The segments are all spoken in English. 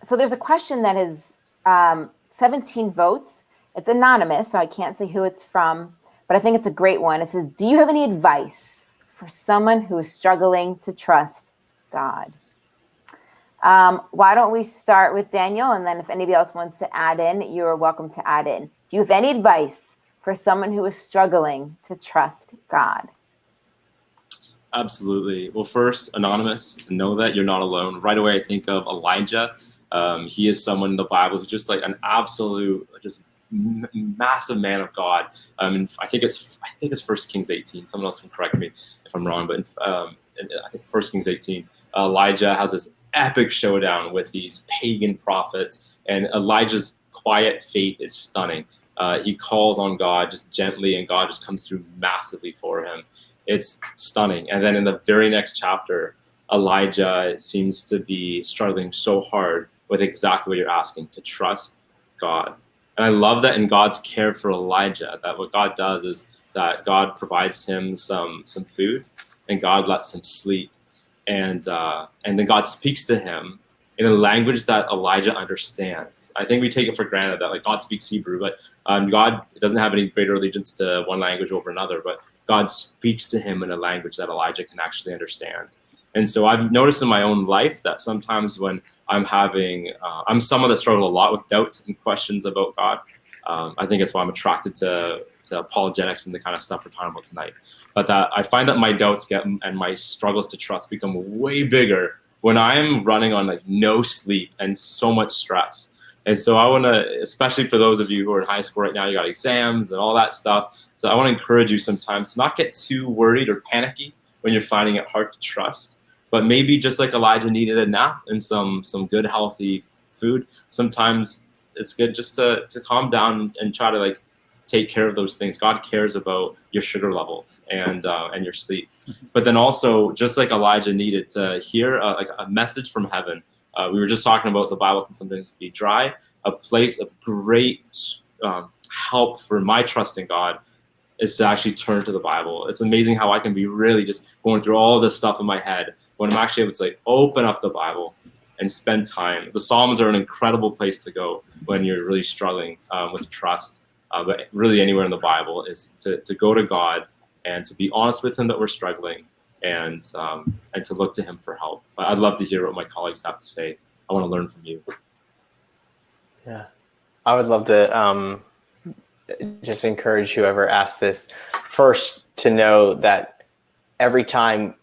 So there's a question that is 17 votes. It's anonymous, so I can't say who it's from, but I think it's a great one. It says, do you have any advice for someone who is struggling to trust God? Why don't we start with Daniel, and then if anybody else wants to add in, you're welcome to add in. Do you have any advice for someone who is struggling to trust God? Absolutely. Well, first, anonymous, know that you're not alone. Right away, I think of Elijah. He is someone in the Bible who's just like an absolute, just massive man of God. I think it's 1 Kings 18. Someone else can correct me if I'm wrong, but I think 1 Kings 18, Elijah has this epic showdown with these pagan prophets, and Elijah's quiet faith is stunning. He calls on God just gently, and God just comes through massively for him. It's stunning. And then in the very next chapter, Elijah seems to be struggling so hard with exactly what you're asking, to trust God. And I love that in God's care for Elijah, that what God does is that God provides him some food, and God lets him sleep. And then God speaks to him in a language that Elijah understands. I think we take it for granted that like God speaks Hebrew, but God doesn't have any greater allegiance to one language over another, but God speaks to him in a language that Elijah can actually understand. And so I've noticed in my own life that sometimes when I'm I'm someone that struggles a lot with doubts and questions about God. I think that's why I'm attracted to apologetics and the kind of stuff we're talking about tonight. But that I find that my doubts and my struggles to trust become way bigger when I'm running on like no sleep and so much stress. And so I want to, especially for those of you who are in high school right now, you got exams and all that stuff. So I want to encourage you sometimes to not get too worried or panicky when you're finding it hard to trust. But maybe just like Elijah needed a nap and some good healthy food, sometimes it's good just to calm down and try to like take care of those things. God cares about your sugar levels and your sleep. But then also, just like Elijah needed to hear like a message from heaven. We were just talking about the Bible can sometimes be dry. A place of great help for my trust in God is to actually turn to the Bible. It's amazing how I can be really just going through all this stuff in my head when I'm actually able to like open up the Bible and spend time. The Psalms are an incredible place to go when you're really struggling with trust. But really anywhere in the Bible is to go to God and to be honest with him that we're struggling and to look to him for help. But I'd love to hear what my colleagues have to say. I want to learn from you. Yeah, I would love to just encourage whoever asked this first to know that anytime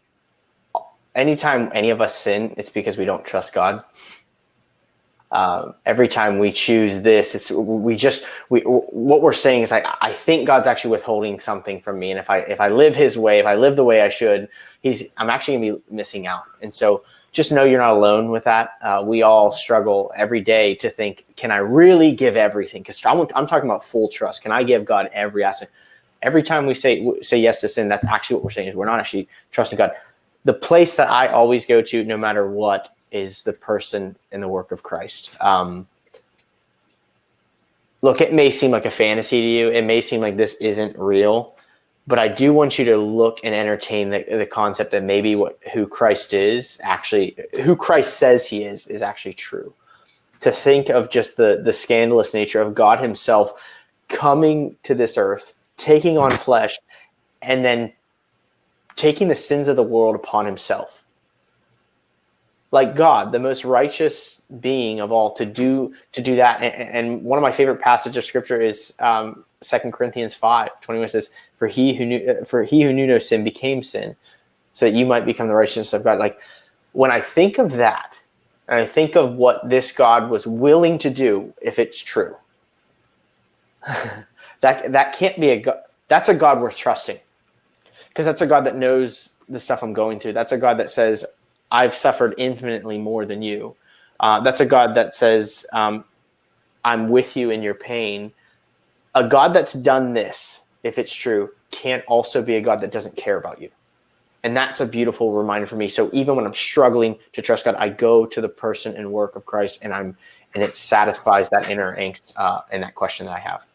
any of us sin, it's because we don't trust God. Every time we choose this, what we're saying is I think God's actually withholding something from me, and if I live his way, if I live the way I should, I'm actually gonna be missing out. And so just know you're not alone with that. We all struggle every day to think, can I really give everything? Because I'm talking about full trust. Can I give God every aspect? Every time we say yes to sin, that's actually what we're saying is we're not actually trusting God. The place that I always go to, no matter what, is the person and the work of Christ. Look, it may seem like a fantasy to you. It may seem like this isn't real, but I do want you to look and entertain the concept that maybe who Christ is actually, who Christ says he is actually true. To think of just the scandalous nature of God himself coming to this earth, taking on flesh, and then taking the sins of the world upon himself. Like God, the most righteous being of all, to do that. And one of my favorite passages of scripture is 2 Corinthians 5:21 says, for he who knew no sin became sin, so that you might become the righteousness of God. Like when I think of that, and I think of what this God was willing to do, if it's true, that can't be a God. That's a God worth trusting, because that's a God that knows the stuff I'm going through. That's a God that says, I've suffered infinitely more than you. That's a God that says, I'm with you in your pain. A God that's done this, if it's true, can't also be a God that doesn't care about you. And that's a beautiful reminder for me. So even when I'm struggling to trust God, I go to the person and work of Christ, and it satisfies that inner angst and that question that I have.